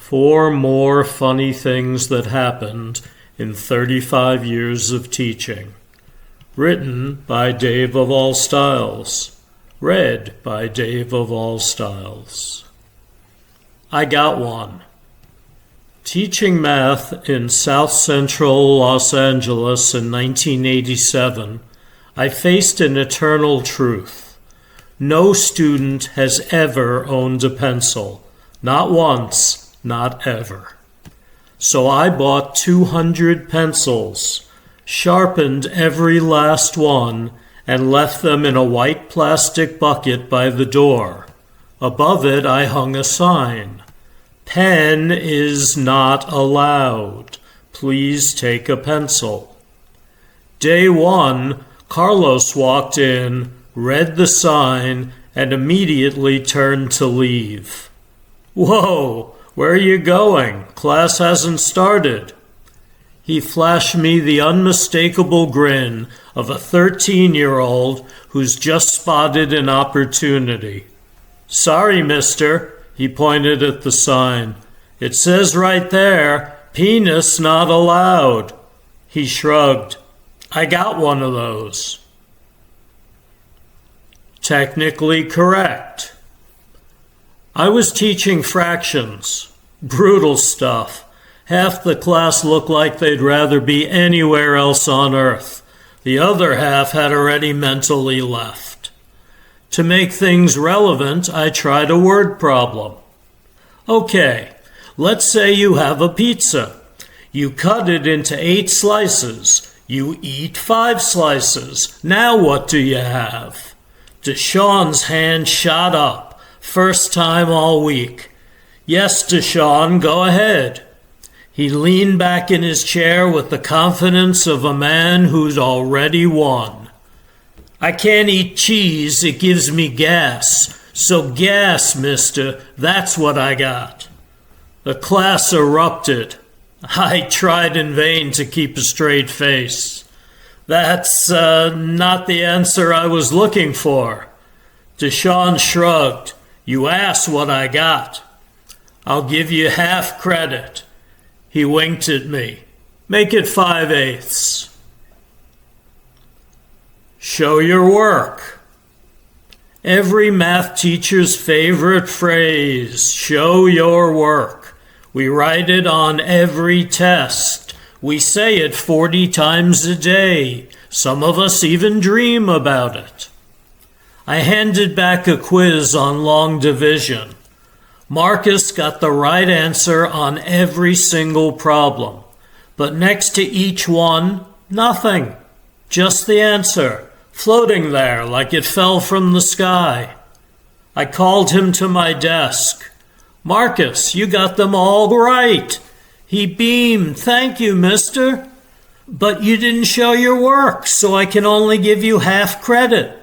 4 more funny things that happened in 35 years of teaching. Written by Dave of All Styles. Read by Dave of All Styles. I got one. Teaching math in South Central Los Angeles in 1987, I faced an eternal truth. No student has ever owned a pencil. Not once. Not ever. So I bought 200 pencils, sharpened every last one, and left them in a white plastic bucket by the door. Above it I hung a sign. Pen is not allowed. Please take a pencil. Day 1, Carlos walked in, read the sign, and immediately turned to leave. Whoa! Where are you going? Class hasn't started. He flashed me the unmistakable grin of a 13-year-old who's just spotted an opportunity. Sorry, mister, he pointed at the sign. It says right there, penis not allowed. He shrugged. I got one of those. Technically correct. I was teaching fractions. Brutal stuff. Half the class looked like they'd rather be anywhere else on earth. The other half had already mentally left. To make things relevant, I tried a word problem. Okay, let's say you have a pizza. You cut it into 8 slices. You eat 5 slices. Now what do you have? Deshaun's hand shot up. First time all week. Yes, Deshaun, go ahead. He leaned back in his chair with the confidence of a man who's already won. I can't eat cheese, it gives me gas. So gas, mister, that's what I got. The class erupted. I tried in vain to keep a straight face. That's not the answer I was looking for. Deshaun shrugged. You asked what I got. I'll give you half credit. He winked at me. Make it 5/8. Show your work. Every math teacher's favorite phrase, show your work. We write it on every test. We say it 40 times a day. Some of us even dream about it. I handed back a quiz on long division. Marcus got the right answer on every single problem. But next to each one, nothing. Just the answer, floating there like it fell from the sky. I called him to my desk. Marcus, you got them all right. He beamed. Thank you, mister. But you didn't show your work, so I can only give you half credit.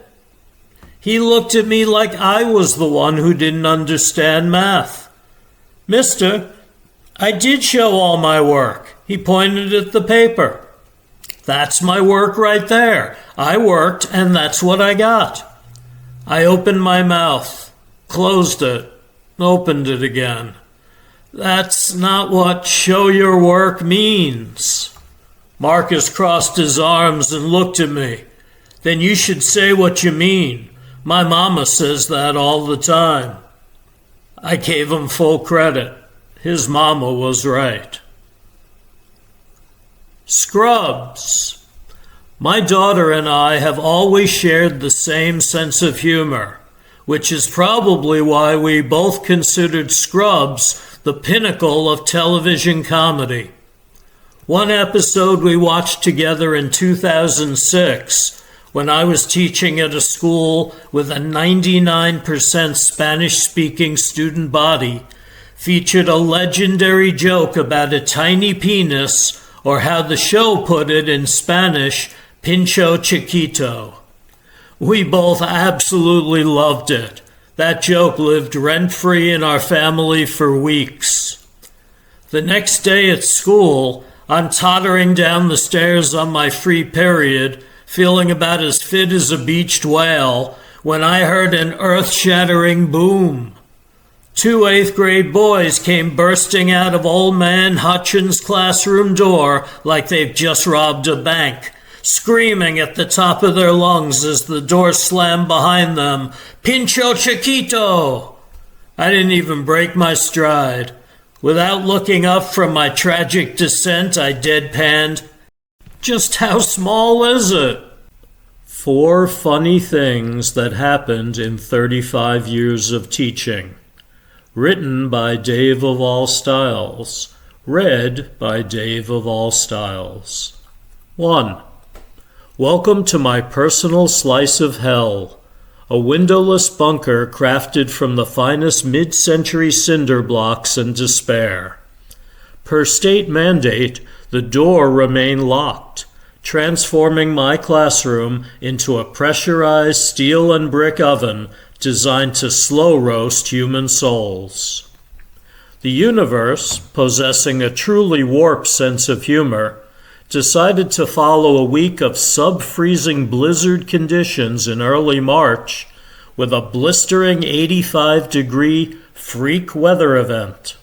He looked at me like I was the one who didn't understand math. Mister, I did show all my work. He pointed at the paper. That's my work right there. I worked, and that's what I got. I opened my mouth, closed it, opened it again. That's not what show your work means. Marcus crossed his arms and looked at me. Then you should say what you mean. My mama says that all the time. I gave him full credit. His mama was right. Scrubs. My daughter and I have always shared the same sense of humor, which is probably why we both considered Scrubs the pinnacle of television comedy. One episode we watched together in 2006 when I was teaching at a school with a 99% Spanish-speaking student body, featured a legendary joke about a tiny penis, or how the show put it in Spanish, pincho chiquito. We both absolutely loved it. That joke lived rent-free in our family for weeks. The next day at school, I'm tottering down the stairs on my free period, feeling about as fit as a beached whale, when I heard an earth-shattering boom. Two eighth-grade boys came bursting out of Old Man Hutchins' classroom door like they've just robbed a bank, screaming at the top of their lungs as the door slammed behind them, "Pincho Chiquito!" I didn't even break my stride. Without looking up from my tragic descent, I deadpanned, "Just how small is it?" 4 funny things that happened in 35 years of teaching. Written by Dave of All Styles. Read by Dave of All Styles. 1. Welcome to my personal slice of hell, a windowless bunker crafted from the finest mid-century cinder blocks and despair. Per state mandate, the door remained locked, transforming my classroom into a pressurized steel and brick oven designed to slow roast human souls. The universe, possessing a truly warped sense of humor, decided to follow a week of sub-freezing blizzard conditions in early March with a blistering 85-degree freak weather event.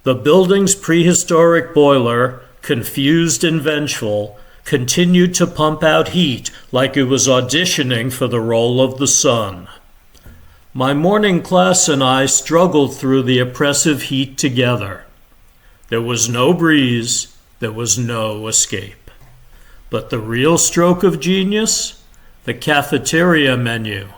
The building's prehistoric boiler, confused and vengeful, continued to pump out heat like it was auditioning for the role of the sun. My morning class and I struggled through the oppressive heat together. There was no breeze, there was no escape. But the real stroke of genius? The cafeteria menu.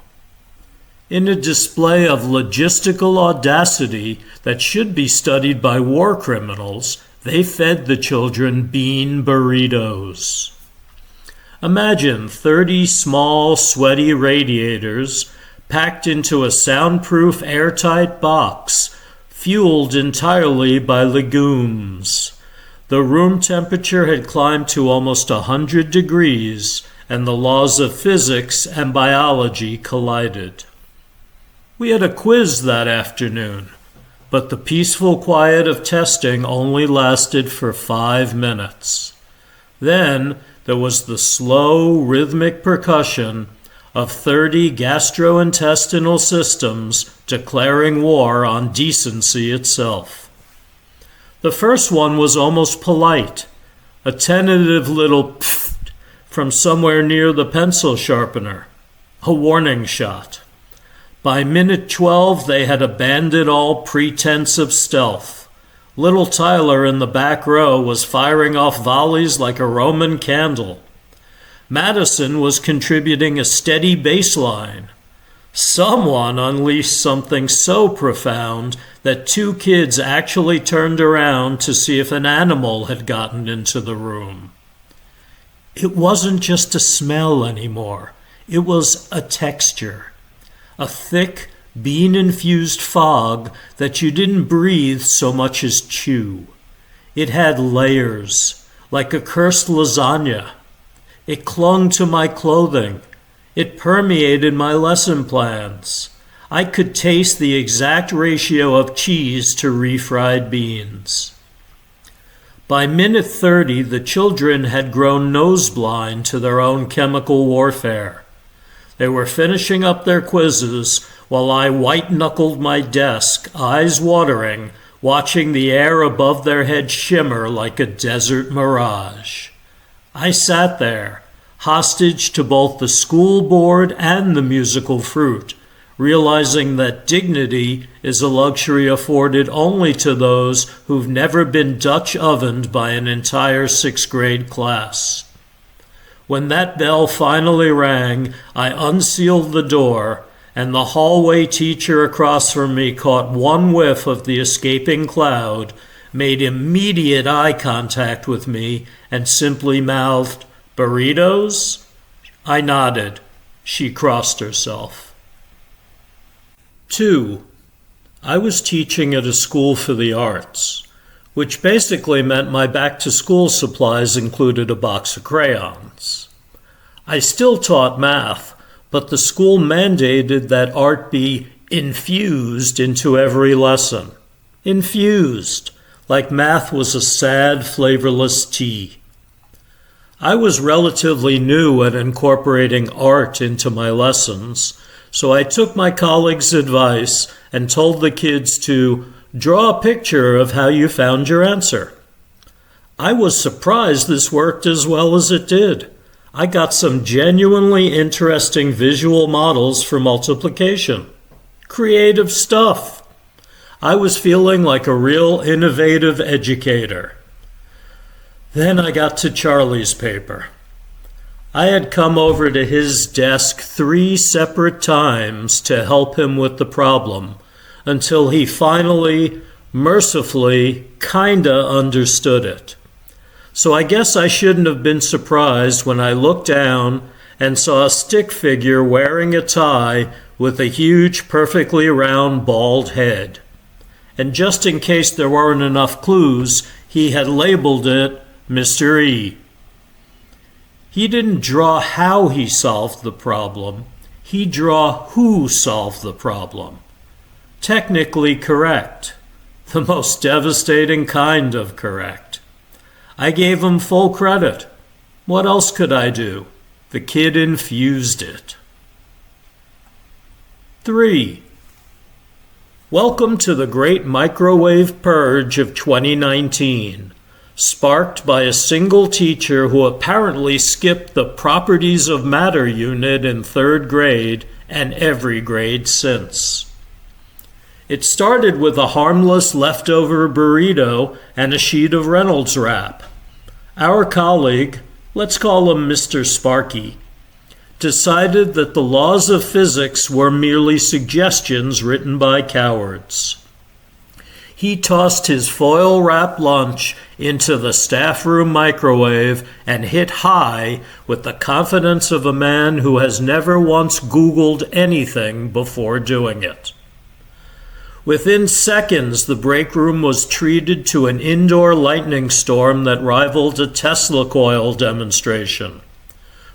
In a display of logistical audacity that should be studied by war criminals, they fed the children bean burritos. Imagine 30 small, sweaty radiators packed into a soundproof, airtight box, fueled entirely by legumes. The room temperature had climbed to almost 100 degrees, and the laws of physics and biology collided. We had a quiz that afternoon, but the peaceful quiet of testing only lasted for 5 minutes. Then there was the slow, rhythmic percussion of 30 gastrointestinal systems declaring war on decency itself. The first one was almost polite, a tentative little pfft from somewhere near the pencil sharpener, a warning shot. By minute 12, they had abandoned all pretense of stealth. Little Tyler in the back row was firing off volleys like a Roman candle. Madison was contributing a steady bass line. Someone unleashed something so profound that 2 kids actually turned around to see if an animal had gotten into the room. It wasn't just a smell anymore. It was a texture. A thick, bean-infused fog that you didn't breathe so much as chew. It had layers, like a cursed lasagna. It clung to my clothing. It permeated my lesson plans. I could taste the exact ratio of cheese to refried beans. By minute 30, the children had grown nose-blind to their own chemical warfare. They were finishing up their quizzes while I white-knuckled my desk, eyes watering, watching the air above their heads shimmer like a desert mirage. I sat there, hostage to both the school board and the musical fruit, realizing that dignity is a luxury afforded only to those who've never been Dutch ovened by an entire 6th grade class. When that bell finally rang, I unsealed the door, and the hallway teacher across from me caught one whiff of the escaping cloud, made immediate eye contact with me, and simply mouthed, "Burritos?" I nodded. She crossed herself. 2. I was teaching at a school for the arts, which basically meant my back-to-school supplies included a box of crayons. I still taught math, but the school mandated that art be infused into every lesson. Infused, like math was a sad, flavorless tea. I was relatively new at incorporating art into my lessons, So I took my colleague's advice and told the kids to draw a picture of how you found your answer. I was surprised this worked as well as it did. I got some genuinely interesting visual models for multiplication. Creative stuff. I was feeling like a real innovative educator. Then I got to Charlie's paper. I had come over to his desk 3 separate times to help him with the problem until he finally, mercifully, kinda understood it. So I guess I shouldn't have been surprised when I looked down and saw a stick figure wearing a tie with a huge, perfectly round, bald head. And just in case there weren't enough clues, he had labeled it Mr. E. He didn't draw how he solved the problem. He drew who solved the problem. Technically correct. The most devastating kind of correct. I gave him full credit. What else could I do? The kid infused it. 3. Welcome to the great microwave purge of 2019. Sparked by a single teacher who apparently skipped the properties of matter unit in 3rd grade and every grade since. It started with a harmless leftover burrito and a sheet of Reynolds wrap. Our colleague, let's call him Mr. Sparky, decided that the laws of physics were merely suggestions written by cowards. He tossed his foil-wrapped lunch into the staff room microwave and hit high with the confidence of a man who has never once Googled anything before doing it. Within seconds, the break room was treated to an indoor lightning storm that rivaled a Tesla coil demonstration.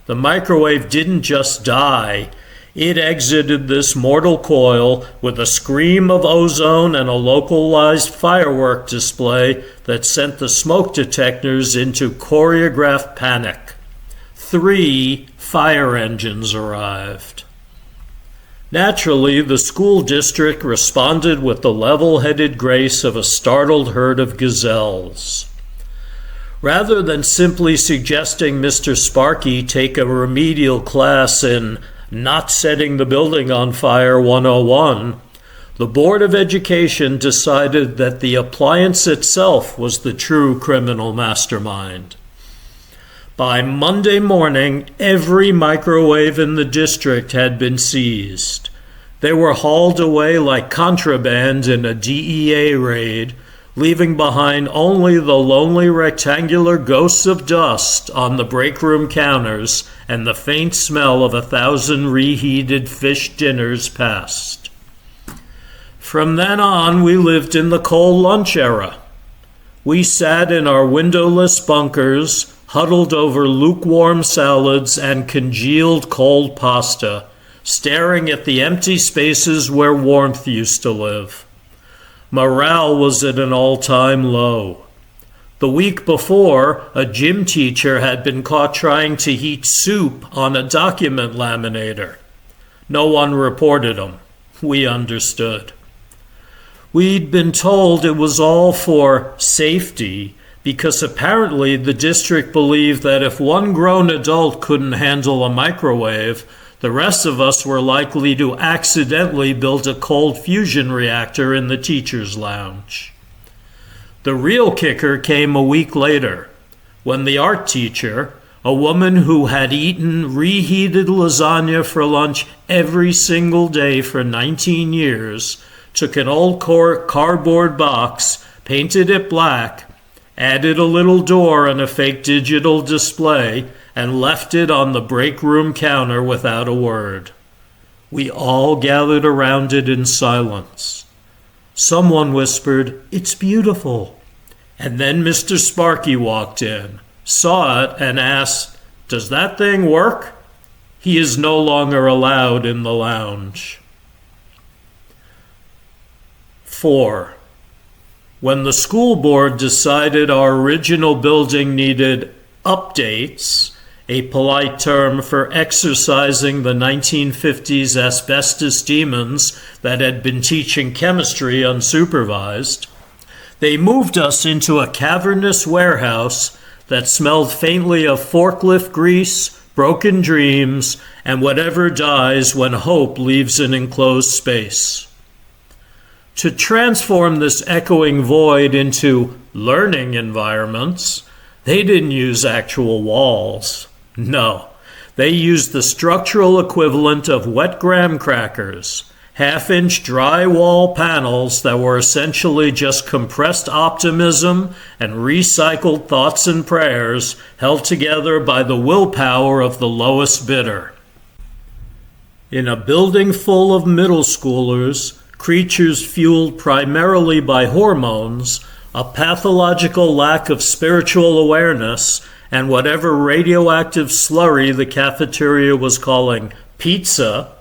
The microwave didn't just die. It exited this mortal coil with a scream of ozone and a localized firework display that sent the smoke detectors into choreographed panic. 3 fire engines arrived. Naturally, the school district responded with the level-headed grace of a startled herd of gazelles. Rather than simply suggesting Mr. Sparky take a remedial class in Not Setting the Building on Fire 101, the Board of Education decided that the appliance itself was the true criminal mastermind. By Monday morning, every microwave in the district had been seized. They were hauled away like contraband in a DEA raid, leaving behind only the lonely rectangular ghosts of dust on the break room counters and the faint smell of 1,000 reheated fish dinners passed. From then on, we lived in the cold lunch era. We sat in our windowless bunkers, huddled over lukewarm salads and congealed cold pasta, staring at the empty spaces where warmth used to live. Morale was at an all-time low. The week before, a gym teacher had been caught trying to heat soup on a document laminator. No one reported him. We understood. We'd been told it was all for safety because apparently the district believed that if one grown adult couldn't handle a microwave, the rest of us were likely to accidentally build a cold fusion reactor in the teacher's lounge. The real kicker came a week later, when the art teacher, a woman who had eaten reheated lasagna for lunch every single day for 19 years, took an old cardboard box, painted it black, added a little door and a fake digital display, and left it on the break room counter without a word. We all gathered around it in silence. Someone whispered, "It's beautiful." And then Mr. Sparky walked in, saw it, and asked, "Does that thing work?" He is no longer allowed in the lounge. 4. When the school board decided our original building needed updates, a polite term for exorcising the 1950s asbestos demons that had been teaching chemistry unsupervised. They moved us into a cavernous warehouse that smelled faintly of forklift grease, broken dreams, and whatever dies when hope leaves an enclosed space. To transform this echoing void into learning environments, they didn't use actual walls. No, they used the structural equivalent of wet graham crackers, half-inch drywall panels that were essentially just compressed optimism and recycled thoughts and prayers held together by the willpower of the lowest bidder. In a building full of middle schoolers, creatures fueled primarily by hormones, a pathological lack of spiritual awareness, and whatever radioactive slurry the cafeteria was calling pizza,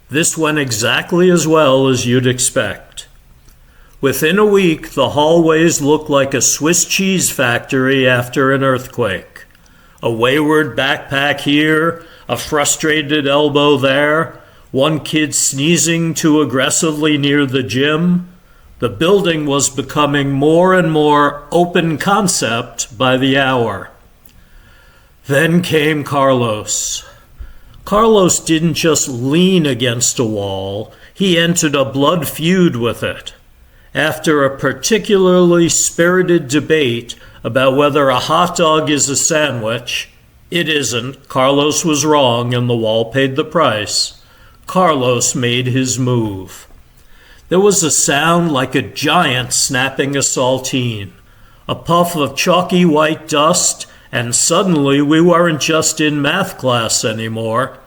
this went exactly as well as you'd expect. Within a week, the hallways looked like a Swiss cheese factory after an earthquake. A wayward backpack here, a frustrated elbow there, one kid sneezing too aggressively near the gym. The building was becoming more and more open concept by the hour. Then came Carlos. Carlos didn't just lean against a wall, he entered a blood feud with it. After a particularly spirited debate about whether a hot dog is a sandwich, it isn't, Carlos was wrong and the wall paid the price, Carlos made his move. There was a sound like a giant snapping a saltine, a puff of chalky white dust, and suddenly we weren't just in math class anymore.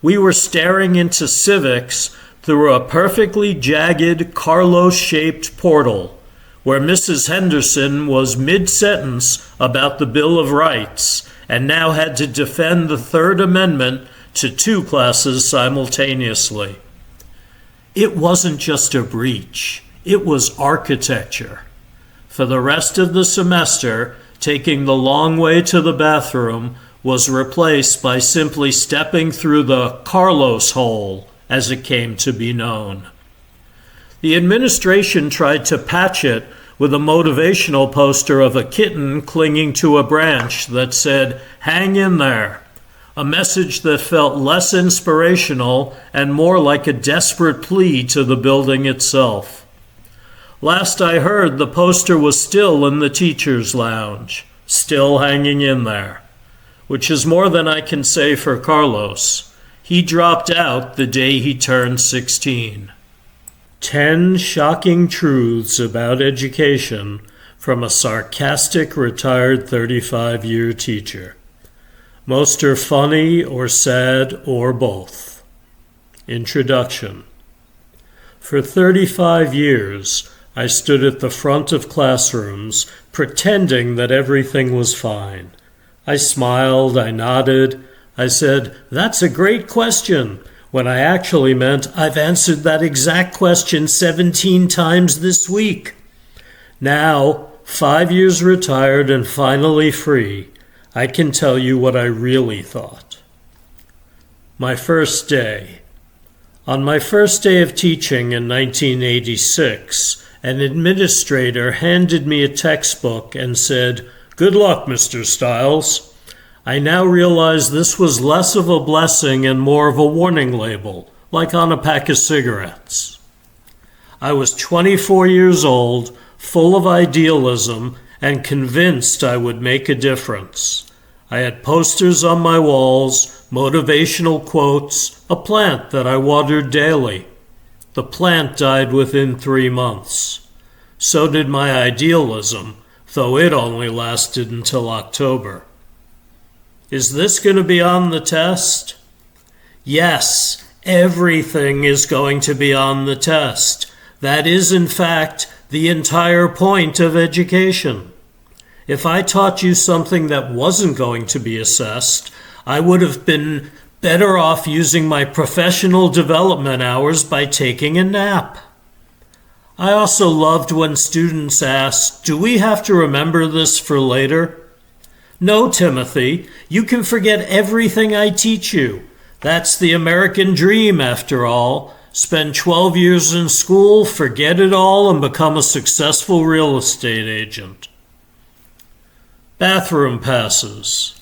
We were staring into civics through a perfectly jagged Carlos-shaped portal, where Mrs. Henderson was mid-sentence about the Bill of Rights and now had to defend the Third Amendment to two classes simultaneously. It wasn't just a breach, it was architecture. For the rest of the semester, taking the long way to the bathroom was replaced by simply stepping through the Carlos hole, as it came to be known. The administration tried to patch it with a motivational poster of a kitten clinging to a branch that said, "Hang in there," a message that felt less inspirational and more like a desperate plea to the building itself. Last I heard, the poster was still in the teacher's lounge, still hanging in there, which is more than I can say for Carlos. He dropped out the day he turned 16. 10 shocking truths about education from a sarcastic retired 35-year teacher. Most are funny or sad or both. Introduction. For 35 years, I stood at the front of classrooms pretending that everything was fine. I smiled, I nodded, I said, "That's a great question," when I actually meant I've answered that exact question 17 times this week. Now, 5 years retired and finally free, I can tell you what I really thought. My first day. On my first day of teaching in 1986, an administrator handed me a textbook and said, "Good luck, Mr. Stiles." I now realize this was less of a blessing and more of a warning label, like on a pack of cigarettes. I was 24 years old, full of idealism, and convinced I would make a difference. I had posters on my walls, motivational quotes, a plant that I watered daily. The plant died within 3 months. So did my idealism, though it only lasted until October. Is this going to be on the test? Yes, everything is going to be on the test. That is, in fact, the entire point of education. If I taught you something that wasn't going to be assessed, I would have been better off using my professional development hours by taking a nap. I also loved when students asked, "Do we have to remember this for later?" No, Timothy, you can forget everything I teach you. That's the American dream, after all. Spend 12 years in school, forget it all, and become a successful real estate agent. Bathroom passes.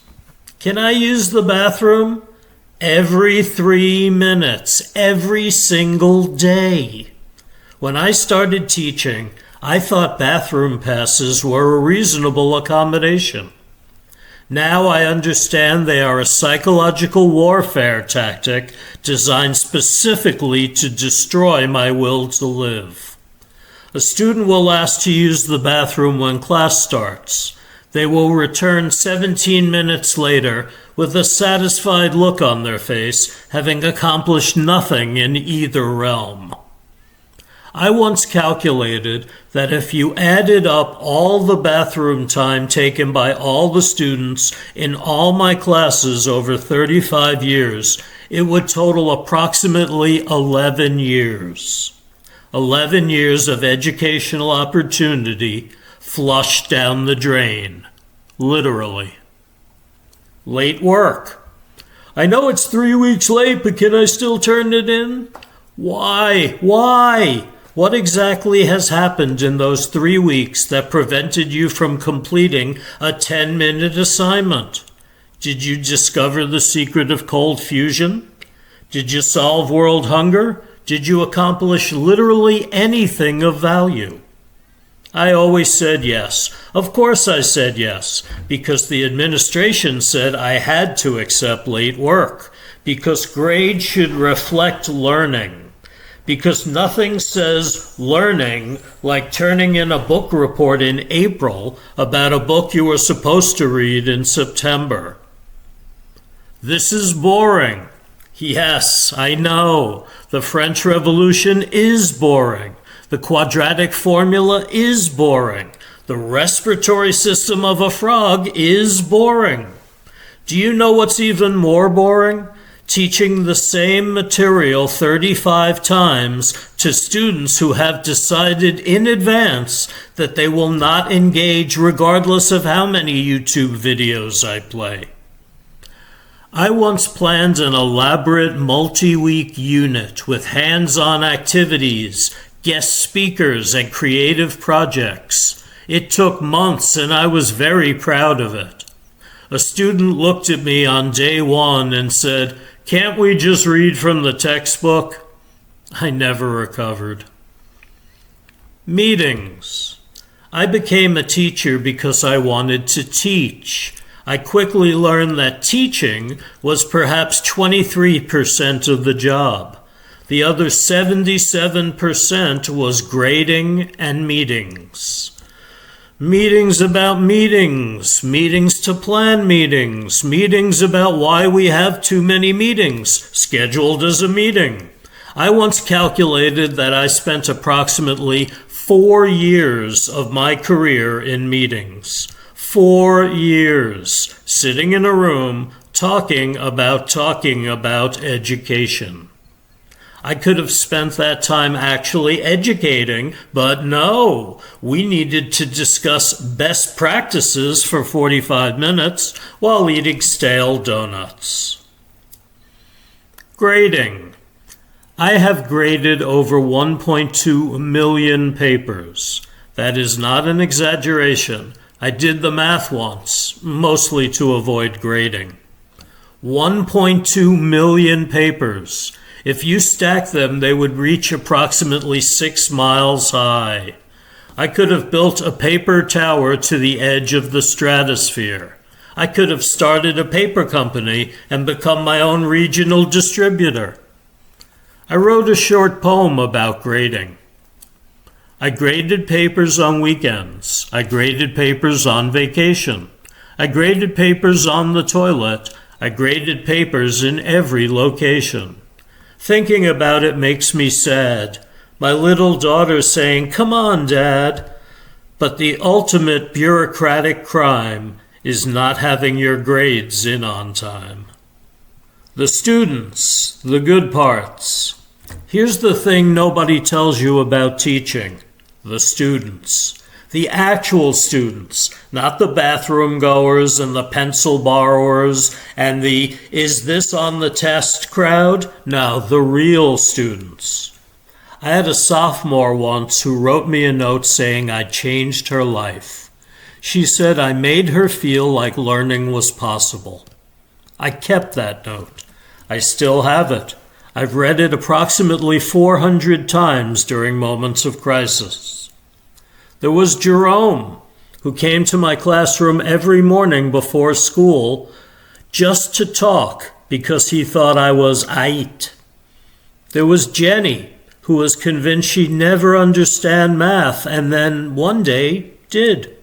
Can I use the bathroom? Every 3 minutes, every single day. When I started teaching, I thought bathroom passes were a reasonable accommodation. Now I understand they are a psychological warfare tactic designed specifically to destroy my will to live. A student will ask to use the bathroom when class starts. They will return 17 minutes later with a satisfied look on their face, having accomplished nothing in either realm. I once calculated that if you added up all the bathroom time taken by all the students in all my classes over 35 years, it would total approximately 11 years. 11 years of educational opportunity flushed down the drain, literally. Late work. I know it's 3 weeks late, but can I still turn it in? Why? Why? What exactly has happened in those 3 weeks that prevented you from completing a 10-minute assignment? Did you discover the secret of cold fusion? Did you solve world hunger? Did you accomplish literally anything of value? I always said yes. Of course I said yes, because the administration said I had to accept late work, because grades should reflect learning. Because nothing says learning like turning in a book report in April about a book you were supposed to read in September. This is boring. Yes, I know. The French Revolution is boring. The quadratic formula is boring. The respiratory system of a frog is boring. Do you know what's even more boring? Teaching the same material 35 times to students who have decided in advance that they will not engage regardless of how many YouTube videos I play. I once planned an elaborate multi-week unit with hands-on activities, guest speakers, and creative projects. It took months and I was very proud of it. A student looked at me on day 1 and said, "Can't we just read from the textbook?" I never recovered. Meetings. I became a teacher because I wanted to teach. I quickly learned that teaching was perhaps 23% of the job. The other 77% was grading and meetings. Meetings about meetings, meetings to plan meetings, meetings about why we have too many meetings, scheduled as a meeting. I once calculated that I spent approximately 4 years of my career in meetings. 4 years, sitting in a room, talking about education. I could have spent that time actually educating, but no, we needed to discuss best practices for 45 minutes while eating stale donuts. Grading. I have graded over 1.2 million papers. That is not an exaggeration. I did the math once, mostly to avoid grading. 1.2 million papers. If you stack them, they would reach approximately 6 miles high. I could have built a paper tower to the edge of the stratosphere. I could have started a paper company and become my own regional distributor. I wrote a short poem about grading. I graded papers on weekends. I graded papers on vacation. I graded papers on the toilet. I graded papers in every location. Thinking about it makes me sad. My little daughter saying, "Come on, Dad." But the ultimate bureaucratic crime is not having your grades in on time. The students, the good parts. Here's the thing nobody tells you about teaching. The students. The actual students, not the bathroom goers and the pencil borrowers and the "is this on the test" crowd. No, the real students. I had a sophomore once who wrote me a note saying I changed her life. She said I made her feel like learning was possible. I kept that note. I still have it. I've read it approximately 400 times during moments of crisis. There was Jerome, who came to my classroom every morning before school just to talk because he thought I was aight. There was Jenny, who was convinced she'd never understand math and then one day did.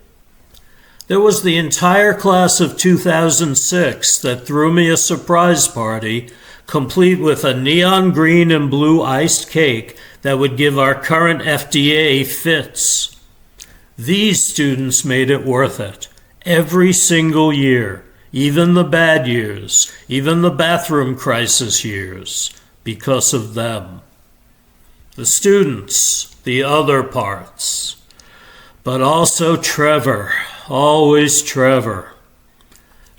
There was the entire class of 2006 that threw me a surprise party, complete with a neon green and blue iced cake that would give our current FDA fits. These students made it worth it, every single year, even the bad years, even the bathroom crisis years, because of them. The students, the other parts, but also Trevor, always Trevor.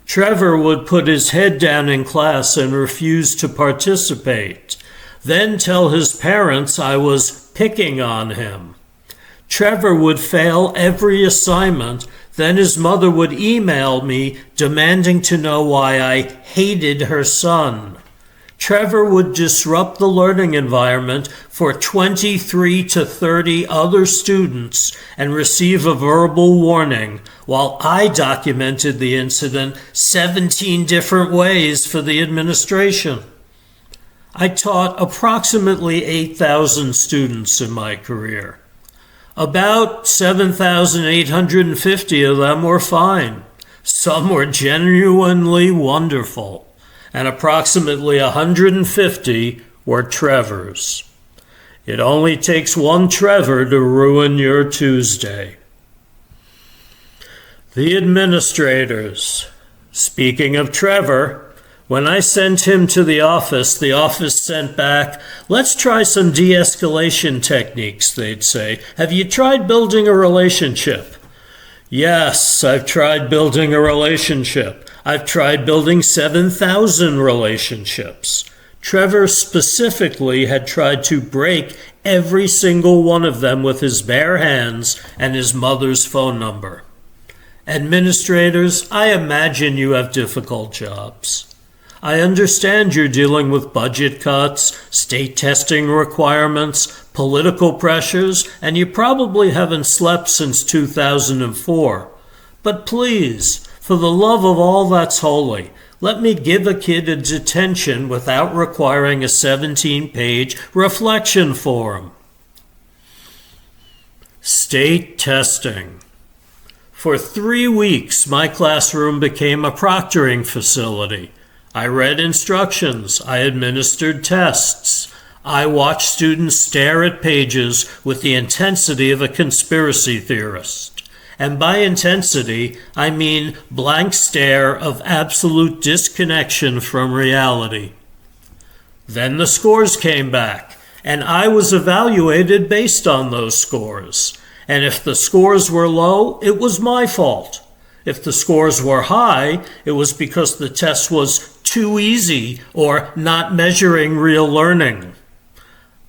Trevor would put his head down in class and refuse to participate, then tell his parents I was picking on him. Trevor would fail every assignment, then his mother would email me demanding to know why I hated her son. Trevor would disrupt the learning environment for 23 to 30 other students and receive a verbal warning, while I documented the incident 17 different ways for the administration. I taught approximately 8,000 students in my career. About 7,850 of them were fine. Some were genuinely wonderful. And approximately 150 were Trevors. It only takes one Trevor to ruin your Tuesday. The administrators. Speaking of Trevor, when I sent him to the office sent back, "Let's try some de-escalation techniques," they'd say. "Have you tried building a relationship?" Yes, I've tried building a relationship. I've tried building 7,000 relationships. Trevor specifically had tried to break every single one of them with his bare hands and his mother's phone number. Administrators, I imagine you have difficult jobs. I understand you're dealing with budget cuts, state testing requirements, political pressures, and you probably haven't slept since 2004. But please, for the love of all that's holy, let me give a kid a detention without requiring a 17-page reflection form. State testing. For 3 weeks, my classroom became a proctoring facility. I read instructions. I administered tests. I watched students stare at pages with the intensity of a conspiracy theorist. And by intensity, I mean blank stare of absolute disconnection from reality. Then the scores came back, and I was evaluated based on those scores. And if the scores were low, it was my fault. If the scores were high, it was because the test was too easy or not measuring real learning.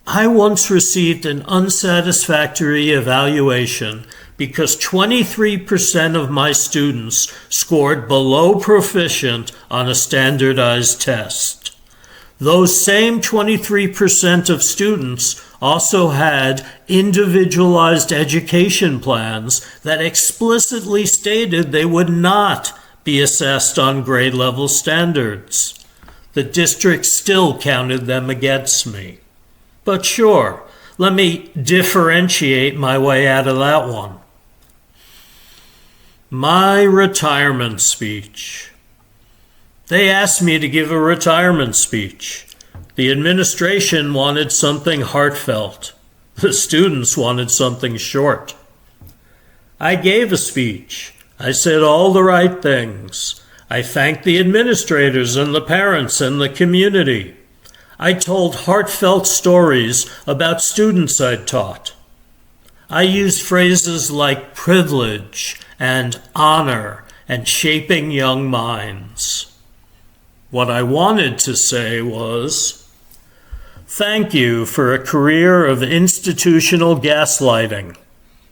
I once received an unsatisfactory evaluation because 23% of my students scored below proficient on a standardized test. Those same 23% of students also had individualized education plans that explicitly stated they would not be assessed on grade level standards. The district still counted them against me. But sure, let me differentiate my way out of that one. My retirement speech. They asked me to give a retirement speech. The administration wanted something heartfelt. The students wanted something short. I gave a speech. I said all the right things. I thanked the administrators and the parents and the community. I told heartfelt stories about students I'd taught. I used phrases like privilege and honor and shaping young minds. What I wanted to say was, thank you for a career of institutional gaslighting.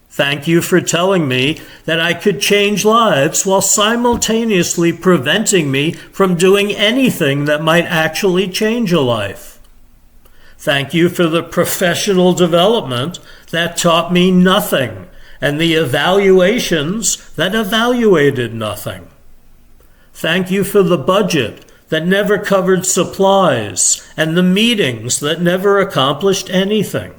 Thank you for telling me that I could change lives while simultaneously preventing me from doing anything that might actually change a life. Thank you for the professional development that taught me nothing and the evaluations that evaluated nothing. Thank you for the budget that never covered supplies and the meetings that never accomplished anything.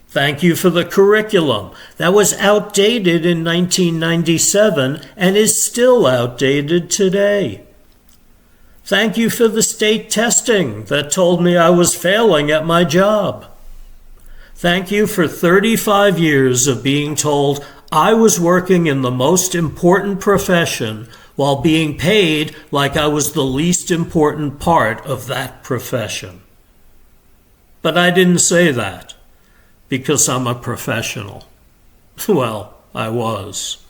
Thank you for the curriculum that was outdated in 1997 and is still outdated today. Thank you for the state testing that told me I was failing at my job. Thank you for 35 years of being told I was working in the most important profession while being paid like I was the least important part of that profession. But I didn't say that because I'm a professional. Well, I was.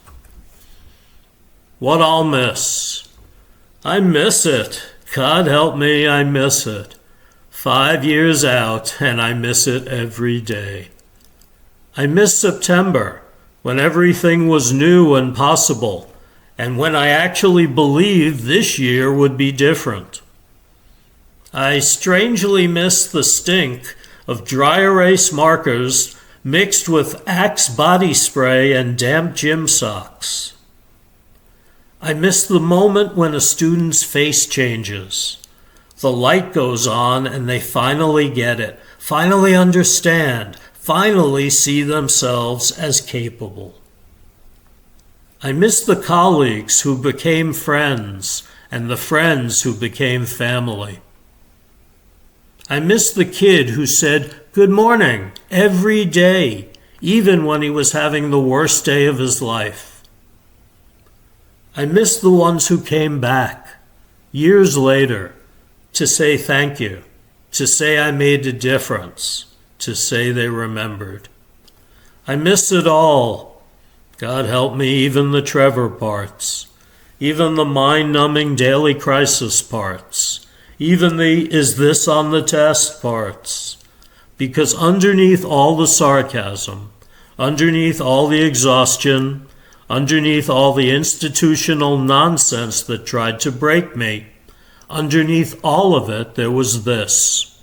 What I'll miss. I miss it. God help me, I miss it. 5 years out, and I miss it every day. I miss September, when everything was new and possible, and when I actually believed this year would be different. I strangely miss the stink of dry erase markers mixed with Axe body spray and damp gym socks. I miss the moment when a student's face changes. The light goes on and they finally get it, finally understand, finally see themselves as capable. I miss the colleagues who became friends and the friends who became family. I miss the kid who said good morning every day, even when he was having the worst day of his life. I miss the ones who came back years later to say thank you, to say I made a difference, to say they remembered. I miss it all. God help me, even the Trevor parts, even the mind-numbing daily crisis parts, even the is this on the test parts. Because underneath all the sarcasm, underneath all the exhaustion, underneath all the institutional nonsense that tried to break me, underneath all of it, there was this.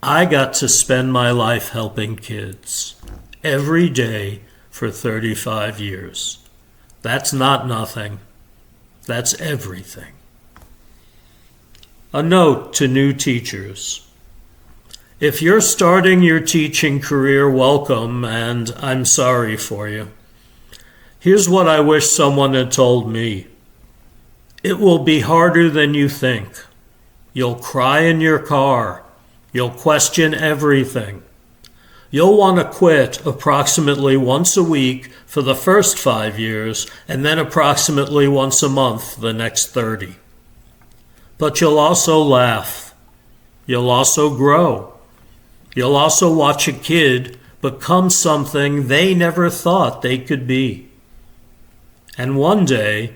I got to spend my life helping kids every day for 35 years. That's not nothing. That's everything. A note to new teachers. If you're starting your teaching career, welcome, and I'm sorry for you. Here's what I wish someone had told me. It will be harder than you think. You'll cry in your car. You'll question everything. You'll want to quit approximately once a week for the first 5 years and then approximately once a month the next 30. But you'll also laugh. You'll also grow. You'll also watch a kid become something they never thought they could be. And one day,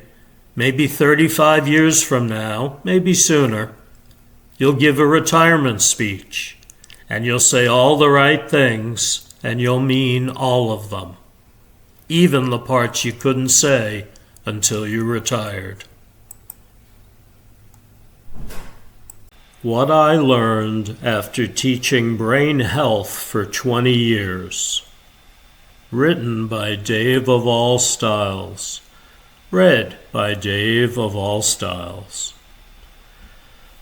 maybe 35 years from now, maybe sooner, you'll give a retirement speech, and you'll say all the right things, and you'll mean all of them, even the parts you couldn't say until you retired. What I learned after teaching brain health for 20 years. Written by Dave of All Styles. Read by Dave of All Styles.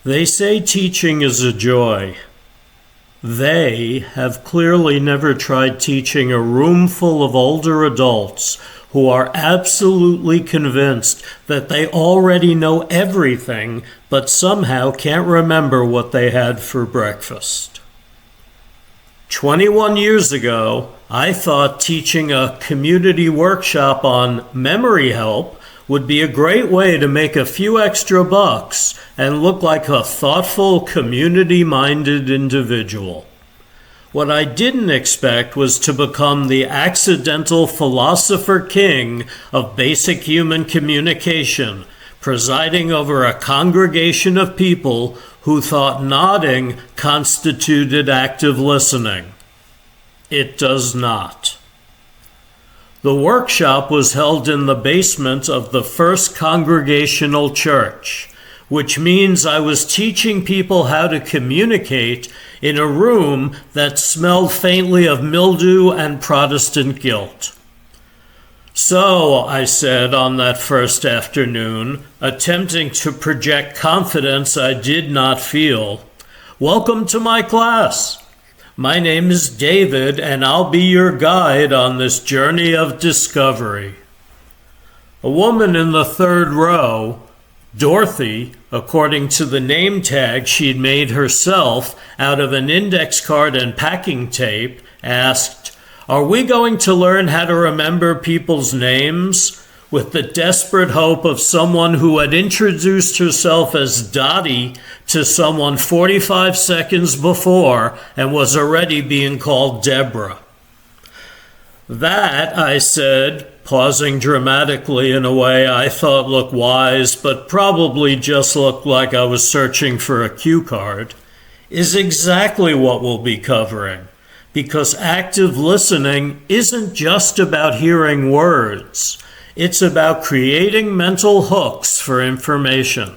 They say teaching is a joy. They have clearly never tried teaching a room full of older adults who are absolutely convinced that they already know everything, but somehow can't remember what they had for breakfast. 21 years ago, I thought teaching a community workshop on memory help would be a great way to make a few extra bucks and look like a thoughtful, community-minded individual. What I didn't expect was to become the accidental philosopher king of basic human communication, presiding over a congregation of people who thought nodding constituted active listening. It does not. The workshop was held in the basement of the First Congregational Church, which means I was teaching people how to communicate in a room that smelled faintly of mildew and Protestant guilt. So, I said on that first afternoon, attempting to project confidence I did not feel, "Welcome to my class. My name is David, and I'll be your guide on this journey of discovery." A woman in the third row, Dorothy, according to the name tag she'd made herself out of an index card and packing tape, asked, "Are we going to learn how to remember people's names?" with the desperate hope of someone who had introduced herself as Dottie to someone 45 seconds before and was already being called Deborah. "That," I said, pausing dramatically in a way I thought looked wise, but probably just looked like I was searching for a cue card, "is exactly what we'll be covering. Because active listening isn't just about hearing words. It's about creating mental hooks for information.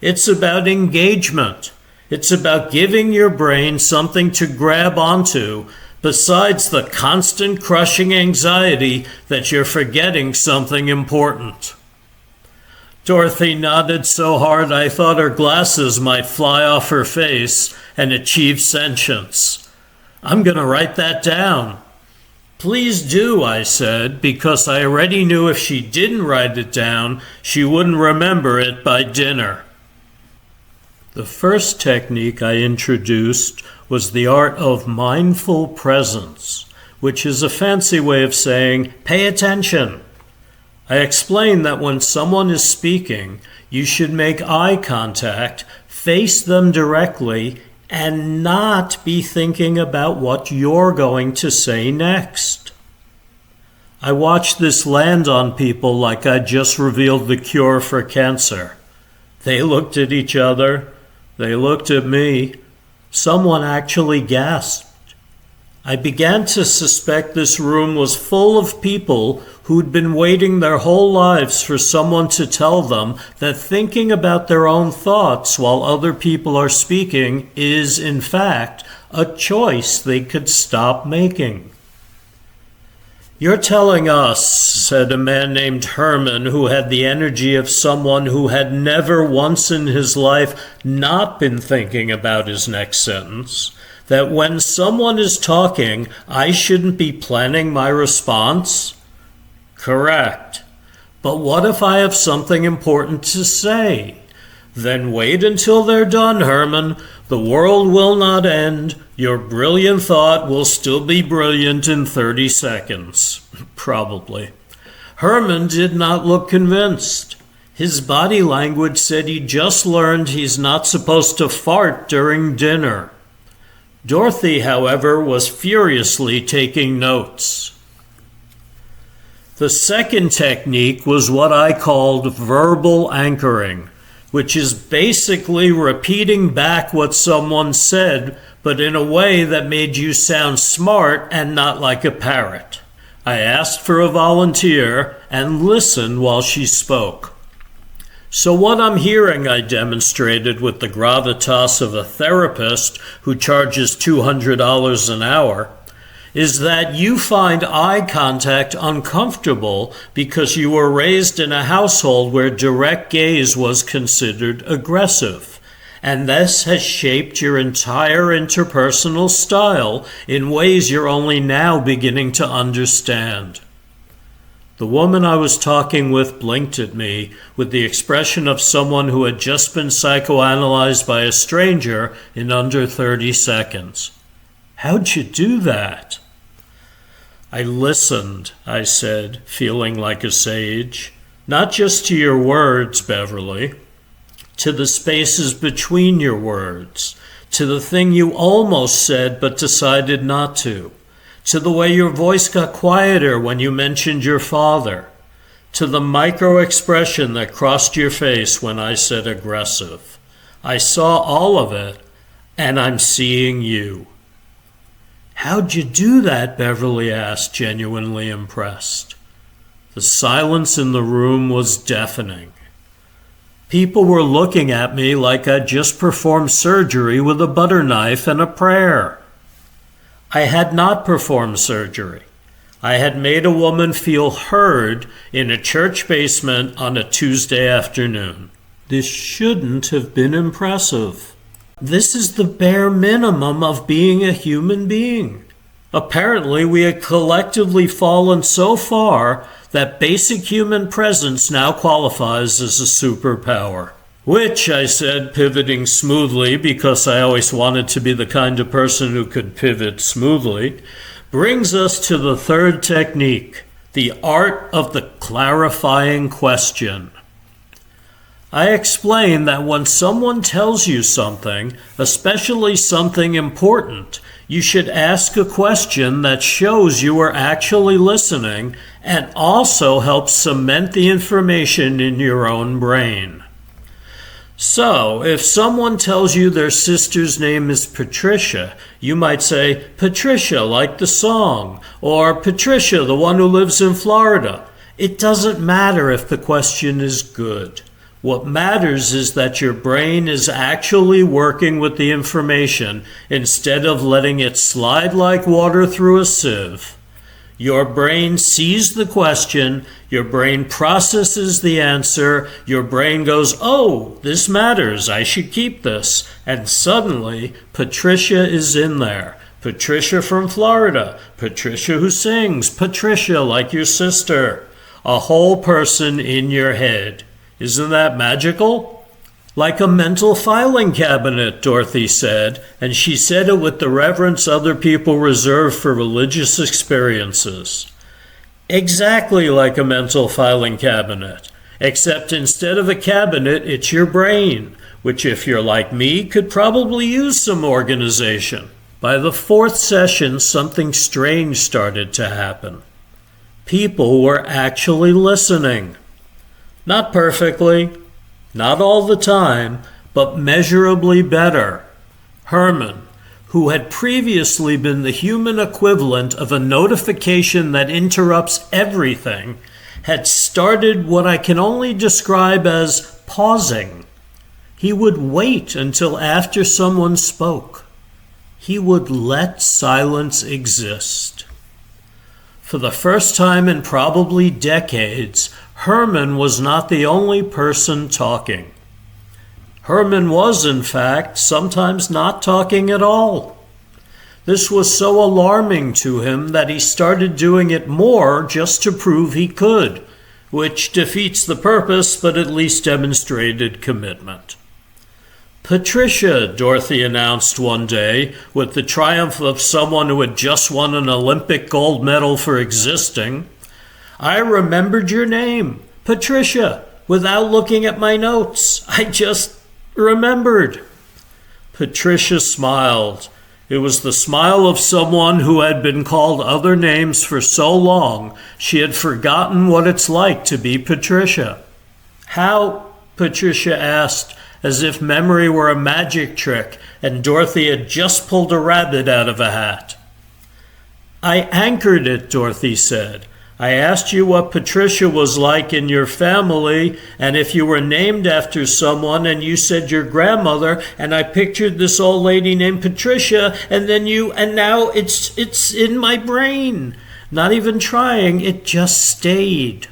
It's about engagement. It's about giving your brain something to grab onto besides the constant crushing anxiety that you're forgetting something important." Dorothy nodded so hard I thought her glasses might fly off her face and achieve sentience. "I'm going to write that down." "Please do," I said, because I already knew if she didn't write it down, she wouldn't remember it by dinner. The first technique I introduced was the art of mindful presence, which is a fancy way of saying, "Pay attention." I explained that when someone is speaking, you should make eye contact, face them directly, and not be thinking about what you're going to say next. I watched this land on people like I'd just revealed the cure for cancer. They looked at each other. They looked at me. Someone actually gasped. I began to suspect this room was full of people who'd been waiting their whole lives for someone to tell them that thinking about their own thoughts while other people are speaking is, in fact, a choice they could stop making. "You're telling us," said a man named Herman, who had the energy of someone who had never once in his life not been thinking about his next sentence, "that when someone is talking, I shouldn't be planning my response?" "Correct. But what if I have something important to say?" "Then wait until they're done, Herman. The world will not end. Your brilliant thought will still be brilliant in 30 seconds. Probably. Herman did not look convinced. His body language said he just learned he's not supposed to fart during dinner. Dorothy, however, was furiously taking notes. The second technique was what I called verbal anchoring, which is basically repeating back what someone said, but in a way that made you sound smart and not like a parrot. I asked for a volunteer and listened while she spoke. "So what I'm hearing," I demonstrated with the gravitas of a therapist who charges $200 an hour, "is that you find eye contact uncomfortable because you were raised in a household where direct gaze was considered aggressive, and this has shaped your entire interpersonal style in ways you're only now beginning to understand." The woman I was talking with blinked at me with the expression of someone who had just been psychoanalyzed by a stranger in under 30 seconds. "How'd you do that?" "I listened," I said, feeling like a sage. "Not just to your words, Beverly, to the spaces between your words, to the thing you almost said but decided not to the way your voice got quieter when you mentioned your father, to the micro expression that crossed your face when I said aggressive. I saw all of it, and I'm seeing you. How'd you do that? Beverly asked, genuinely impressed. The silence in the room was deafening. People were looking at me like I'd just performed surgery with a butter knife and a prayer. I had not performed surgery. I had made a woman feel heard in a church basement on a Tuesday afternoon. This shouldn't have been impressive. This is the bare minimum of being a human being. Apparently, we had collectively fallen so far that basic human presence now qualifies as a superpower. Which, I said, pivoting smoothly because I always wanted to be the kind of person who could pivot smoothly, brings us to the third technique, the art of the clarifying question. I explained that when someone tells you something, especially something important, you should ask a question that shows you are actually listening and also helps cement the information in your own brain. So, if someone tells you their sister's name is Patricia, you might say, Patricia, like the song, or Patricia, the one who lives in Florida. It doesn't matter if the question is good. What matters is that your brain is actually working with the information instead of letting it slide like water through a sieve. Your brain sees the question, your brain processes the answer, your brain goes, oh, this matters, I should keep this. And suddenly, Patricia is in there. Patricia from Florida, Patricia who sings, Patricia like your sister. A whole person in your head. Isn't that magical? Like a mental filing cabinet, Dorothy said, and she said it with the reverence other people reserve for religious experiences. Exactly like a mental filing cabinet, except instead of a cabinet, it's your brain, which if you're like me, could probably use some organization. By the fourth session, something strange started to happen. People were actually listening. Not perfectly, not all the time, but measurably better. Herman, who had previously been the human equivalent of a notification that interrupts everything, had started what I can only describe as pausing. He would wait until after someone spoke. He would let silence exist. For the first time in probably decades, Herman was not the only person talking. Herman was, in fact, sometimes not talking at all. This was so alarming to him that he started doing it more just to prove he could, which defeats the purpose but at least demonstrated commitment. Patricia, Dorothy announced one day, with the triumph of someone who had just won an Olympic gold medal for existing. I remembered your name, Patricia, without looking at my notes. I just remembered. Patricia smiled. It was the smile of someone who had been called other names for so long she had forgotten what it's like to be Patricia. How? Patricia asked, as if memory were a magic trick and Dorothy had just pulled a rabbit out of a hat. I anchored it, Dorothy said. I asked you what Patricia was like in your family and if you were named after someone, and you said your grandmother, and I pictured this old lady named Patricia, and now it's in my brain. Not even trying, it just stayed.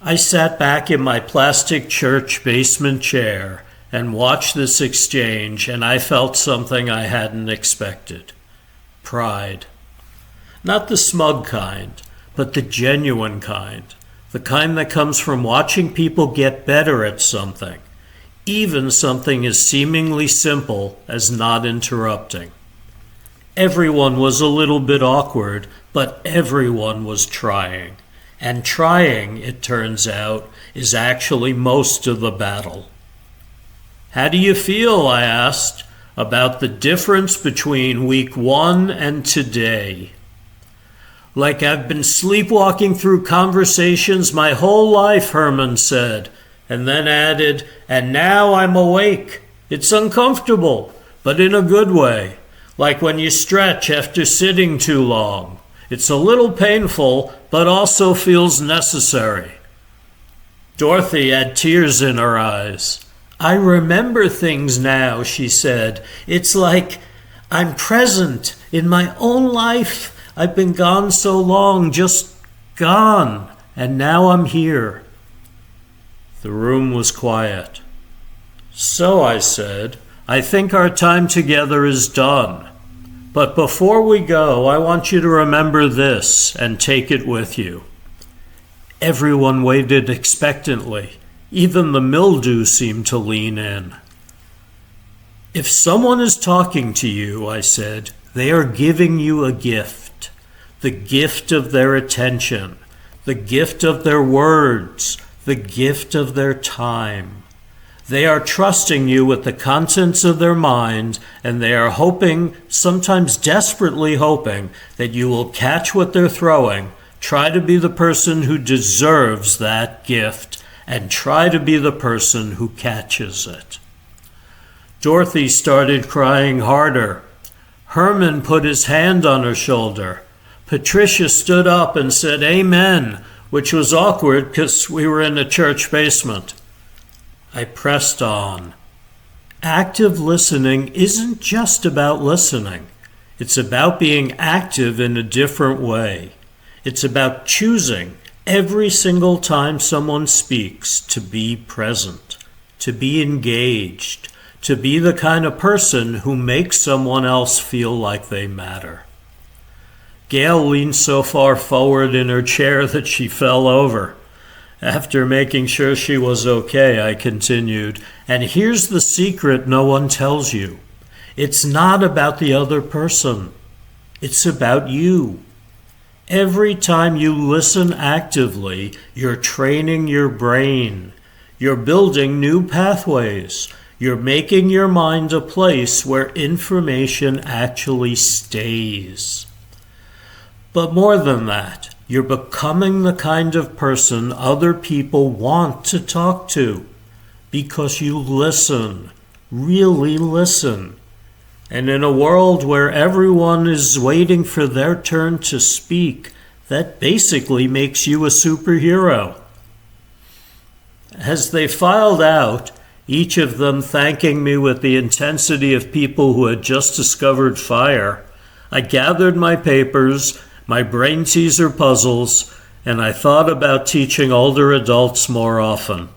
I sat back in my plastic church basement chair and watched this exchange, and I felt something I hadn't expected. Pride. Not the smug kind, but the genuine kind. The kind that comes from watching people get better at something, even something as seemingly simple as not interrupting. Everyone was a little bit awkward, but everyone was trying. And trying, it turns out, is actually most of the battle. How do you feel? I asked. about the difference between week 1 and today. Like I've been sleepwalking through conversations my whole life, Herman said, and then added, and now I'm awake. It's uncomfortable, but in a good way, like when you stretch after sitting too long. It's a little painful, but also feels necessary. Dorothy had tears in her eyes. I remember things now, she said. It's like I'm present in my own life. I've been gone so long, just gone, and now I'm here. The room was quiet. So, I said, I think our time together is done. But before we go, I want you to remember this and take it with you. Everyone waited expectantly. Even the mildew seemed to lean in. If someone is talking to you, I said, they are giving you a gift. The gift of their attention, the gift of their words, the gift of their time. They are trusting you with the contents of their mind, and they are hoping, sometimes desperately hoping, that you will catch what they're throwing, try to be the person who deserves that gift, and try to be the person who catches it. Dorothy started crying harder. Herman put his hand on her shoulder. Patricia stood up and said, Amen, which was awkward because we were in a church basement. I pressed on. Active listening isn't just about listening. It's about being active in a different way. It's about choosing every single time someone speaks to be present, to be engaged, to be the kind of person who makes someone else feel like they matter. Gail leaned so far forward in her chair that she fell over. After making sure she was okay, I continued, and here's the secret no one tells you. It's not about the other person. It's about you. Every time you listen actively, you're training your brain. You're building new pathways. You're making your mind a place where information actually stays. But more than that, you're becoming the kind of person other people want to talk to because you listen, really listen. And in a world where everyone is waiting for their turn to speak, that basically makes you a superhero. As they filed out, each of them thanking me with the intensity of people who had just discovered fire, I gathered my papers, my brain teaser puzzles, and I thought about teaching older adults more often.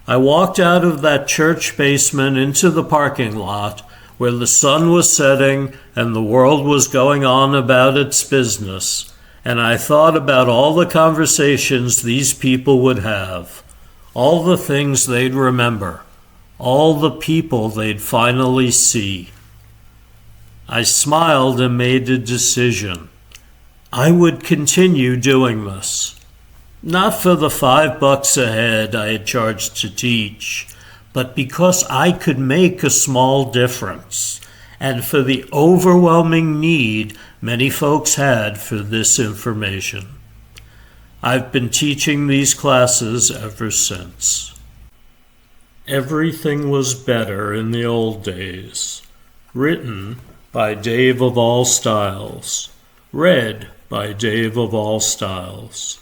I walked out of that church basement into the parking lot where the sun was setting and the world was going on about its business, and I thought about all the conversations these people would have, all the things they'd remember, all the people they'd finally see. I smiled and made a decision. I would continue doing this. Not for the $5 a head I had charged to teach, but because I could make a small difference, and for the overwhelming need many folks had for this information. I've been teaching these classes ever since. Everything was better in the old days. Written by Dave of All Styles. Read by Dave of All Styles.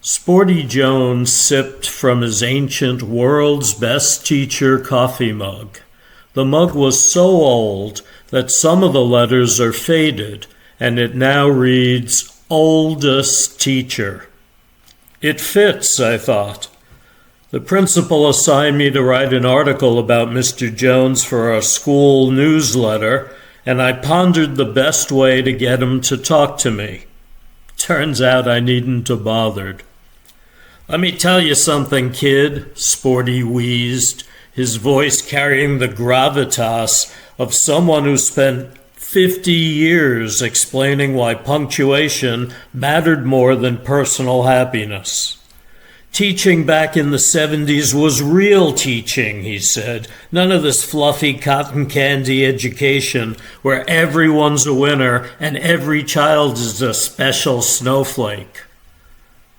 Sporty Jones sipped from his ancient world's best teacher coffee mug. The mug was so old that some of the letters are faded, and it now reads, Oldest Teacher. It fits, I thought. The principal assigned me to write an article about Mr. Jones for our school newsletter, and I pondered the best way to get him to talk to me. Turns out I needn't have bothered. Let me tell you something, kid, Sporty wheezed, his voice carrying the gravitas of someone who spent 50 years explaining why punctuation mattered more than personal happiness. Teaching back in the 70s was real teaching, he said. None of this fluffy cotton candy education where everyone's a winner and every child is a special snowflake.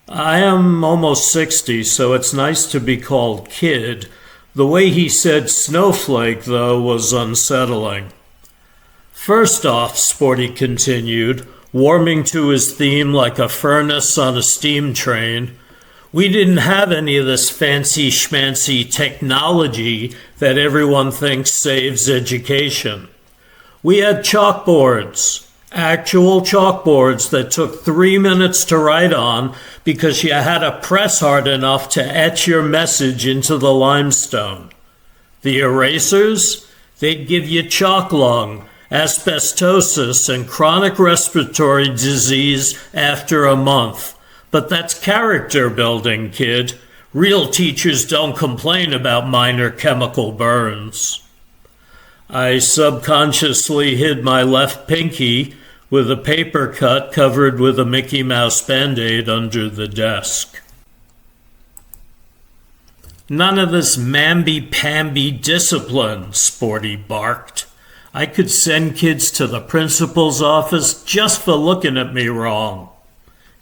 I am almost 60, so it's nice to be called kid. The way he said snowflake, though, was unsettling. First off, Sporty continued, warming to his theme like a furnace on a steam train, we didn't have any of this fancy schmancy technology that everyone thinks saves education. We had chalkboards, actual chalkboards that took 3 minutes to write on because you had to press hard enough to etch your message into the limestone. The erasers, they'd give you chalk lung, asbestosis, and chronic respiratory disease after a month. But that's character building, kid. Real teachers don't complain about minor chemical burns. I subconsciously hid my left pinky with a paper cut covered with a Mickey Mouse Band-Aid under the desk. None of this mamby-pamby discipline, Sporty barked. I could send kids to the principal's office just for looking at me wrong.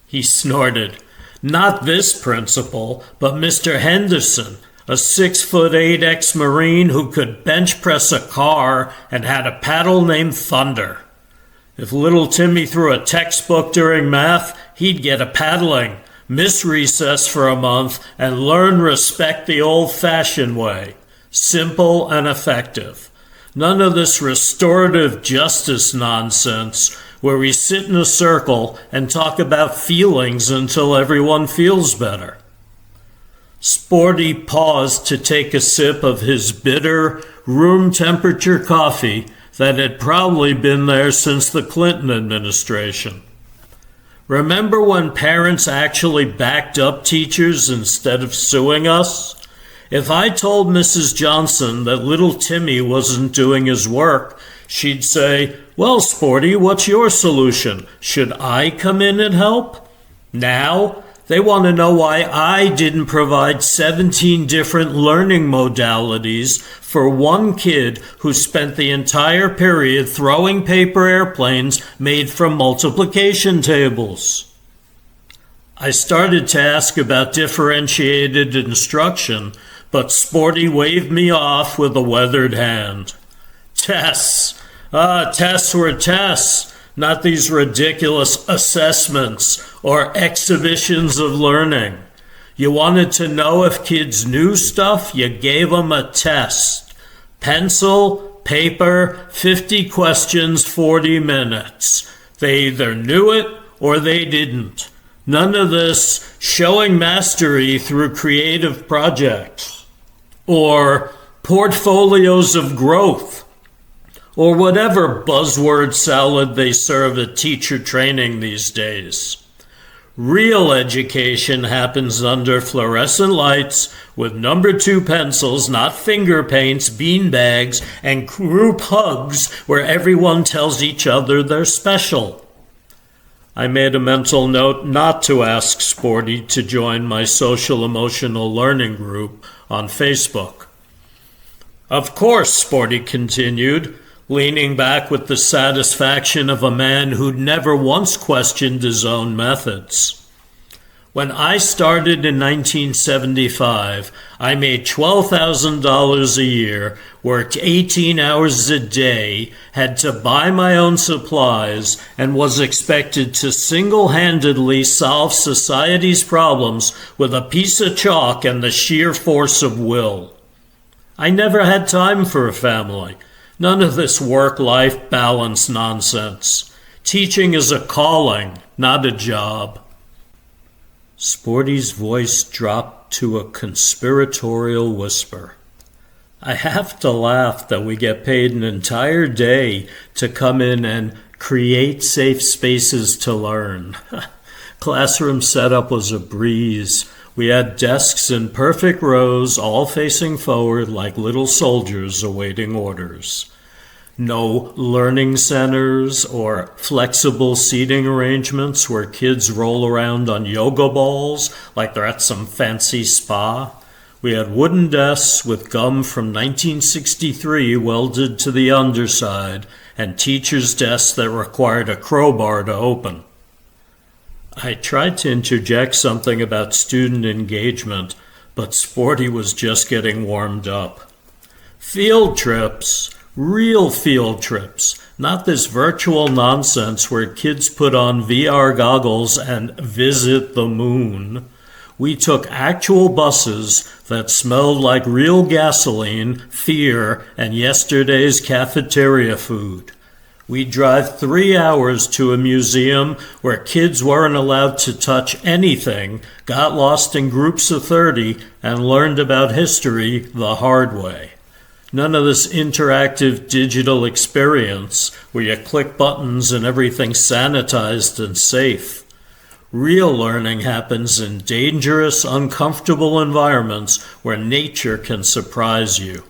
He snorted. Not this principal, but Mr. Henderson, a 6'8" ex-Marine who could bench press a car and had a paddle named Thunder. If little Timmy threw a textbook during math, he'd get a paddling, miss recess for a month, and learn respect the old-fashioned way. Simple and effective. None of this restorative justice nonsense where we sit in a circle and talk about feelings until everyone feels better. Sporty paused to take a sip of his bitter, room-temperature coffee that had probably been there since the Clinton administration. Remember when parents actually backed up teachers instead of suing us? If I told Mrs. Johnson that little Timmy wasn't doing his work, she'd say, well, Sporty, what's your solution? Should I come in and help? Now, they want to know why I didn't provide 17 different learning modalities for one kid who spent the entire period throwing paper airplanes made from multiplication tables. I started to ask about differentiated instruction, but Sporty waved me off with a weathered hand. Tests. Tests were tests, not these ridiculous assessments or exhibitions of learning. You wanted to know if kids knew stuff, you gave them a test. Pencil, paper, 50 questions, 40 minutes. They either knew it or they didn't. None of this showing mastery through creative projects or portfolios of growth or whatever buzzword salad they serve at teacher training these days. Real education happens under fluorescent lights with number 2 pencils, not finger paints, beanbags, and group hugs where everyone tells each other they're special. I made a mental note not to ask Sporty to join my social emotional learning group on Facebook. Of course, Sporty continued, leaning back with the satisfaction of a man who'd never once questioned his own methods. When I started in 1975, I made $12,000 a year, worked 18 hours a day, had to buy my own supplies, and was expected to single-handedly solve society's problems with a piece of chalk and the sheer force of will. I never had time for a family. None of this work-life balance nonsense. Teaching is a calling, not a job. Sporty's voice dropped to a conspiratorial whisper. I have to laugh that we get paid an entire day to come in and create safe spaces to learn. Classroom setup was a breeze. We had desks in perfect rows, all facing forward like little soldiers awaiting orders. No learning centers or flexible seating arrangements where kids roll around on yoga balls like they're at some fancy spa. We had wooden desks with gum from 1963 welded to the underside and teachers' desks that required a crowbar to open. I tried to interject something about student engagement, but Sporty was just getting warmed up. Field trips, real field trips, not this virtual nonsense where kids put on VR goggles and visit the moon. We took actual buses that smelled like real gasoline, fear, and yesterday's cafeteria food. We'd drive 3 hours to a museum where kids weren't allowed to touch anything, got lost in groups of 30, and learned about history the hard way. None of this interactive digital experience where you click buttons and everything's sanitized and safe. Real learning happens in dangerous, uncomfortable environments where nature can surprise you.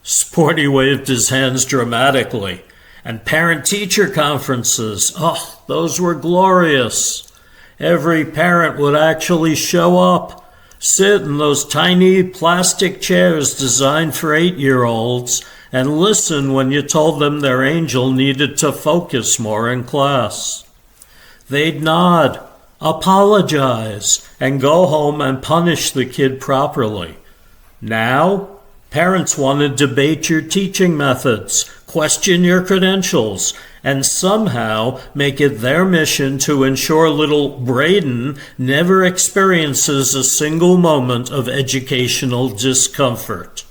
Sporty waved his hands dramatically. And parent-teacher conferences, those were glorious. Every parent would actually show up, sit in those tiny plastic chairs designed for 8-year-olds, and listen when you told them their angel needed to focus more in class. They'd nod, apologize, and go home and punish the kid properly. Now, parents want to debate your teaching methods, question your credentials, and somehow make it their mission to ensure little Braden never experiences a single moment of educational discomfort.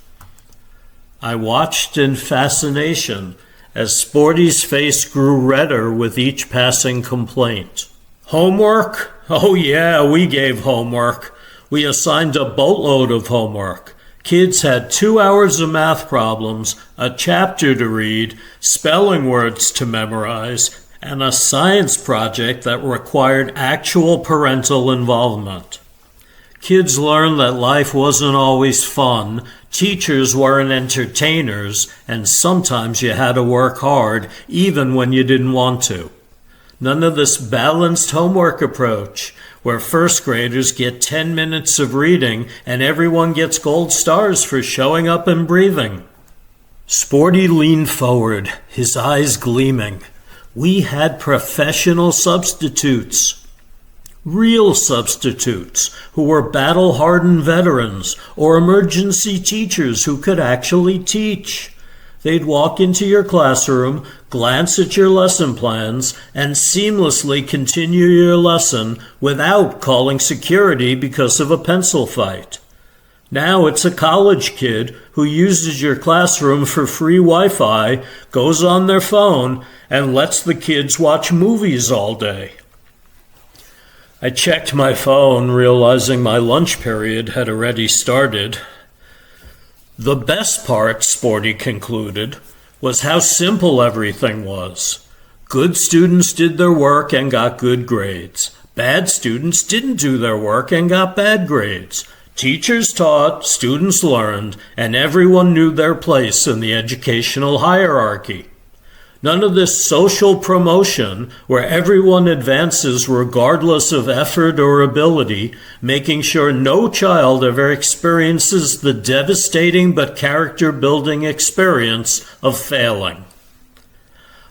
I watched in fascination as Sporty's face grew redder with each passing complaint. Homework? Oh yeah, we gave homework. We assigned a boatload of homework. Kids had 2 hours of math problems, a chapter to read, spelling words to memorize, and a science project that required actual parental involvement. Kids learned that life wasn't always fun, teachers weren't entertainers, and sometimes you had to work hard even when you didn't want to. None of this balanced homework approach, where first graders get 10 minutes of reading and everyone gets gold stars for showing up and breathing. Sporty leaned forward, his eyes gleaming. We had professional substitutes. Real substitutes who were battle-hardened veterans or emergency teachers who could actually teach. They'd walk into your classroom, glance at your lesson plans, and seamlessly continue your lesson without calling security because of a pencil fight. Now it's a college kid who uses your classroom for free Wi-Fi, goes on their phone, and lets the kids watch movies all day. I checked my phone, realizing my lunch period had already started. The best part, Sporty concluded, was how simple everything was. Good students did their work and got good grades. Bad students didn't do their work and got bad grades. Teachers taught, students learned, and everyone knew their place in the educational hierarchy. None of this social promotion where everyone advances regardless of effort or ability, making sure no child ever experiences the devastating but character-building experience of failing.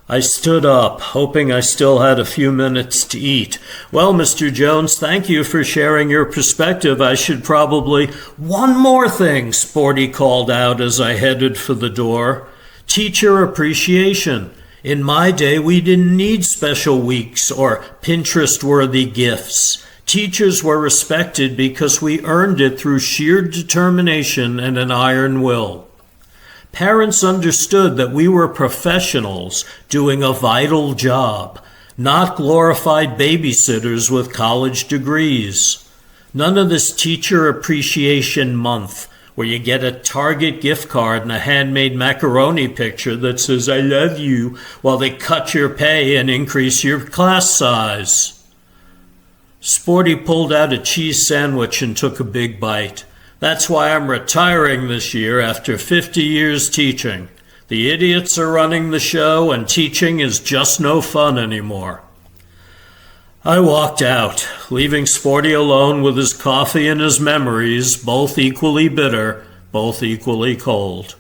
I stood up, hoping I still had a few minutes to eat. Well, Mr. Jones, thank you for sharing your perspective. I should probably... One more thing, Sporty called out as I headed for the door. Teacher appreciation. In my day, we didn't need special weeks or Pinterest-worthy gifts. Teachers were respected because we earned it through sheer determination and an iron will. Parents understood that we were professionals doing a vital job, not glorified babysitters with college degrees. None of this Teacher Appreciation Month, where you get a Target gift card and a handmade macaroni picture that says, "I love you," while they cut your pay and increase your class size. Sporty pulled out a cheese sandwich and took a big bite. That's why I'm retiring this year after 50 years teaching. The idiots are running the show, and teaching is just no fun anymore. I walked out, leaving Sporty alone with his coffee and his memories, both equally bitter, both equally cold.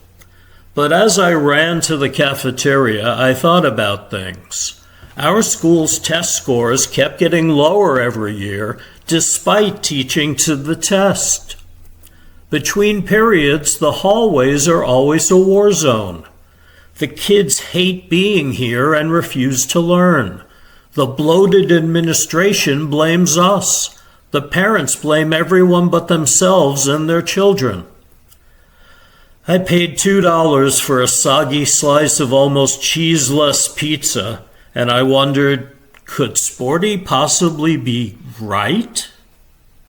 But as I ran to the cafeteria, I thought about things. Our school's test scores kept getting lower every year, despite teaching to the test. Between periods, the hallways are always a war zone. The kids hate being here and refuse to learn. The bloated administration blames us. The parents blame everyone but themselves and their children. I paid $2 for a soggy slice of almost cheeseless pizza, and I wondered, could Sporty possibly be right?